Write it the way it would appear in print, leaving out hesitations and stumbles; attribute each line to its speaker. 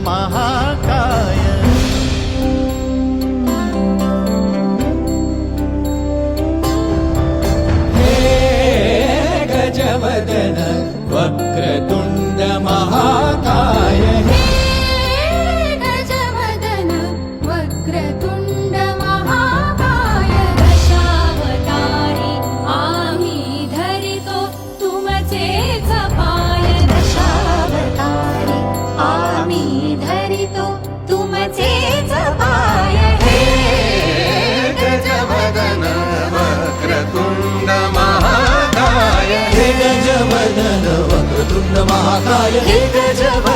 Speaker 1: महाकाय।
Speaker 2: गजवदन वक्रतुंड महाकाय।
Speaker 3: गजवदन वक्रतुंड महाकाय। दशावतारी आम्ही धरितो तुमचेच पाय। दशावतारी आम्ही धरितो तुमचेच पाय।
Speaker 1: गजवदन वक्रतुंड महाकाय।
Speaker 2: गजवदन वक्रतुंड महाकाय।
Speaker 1: गजवदन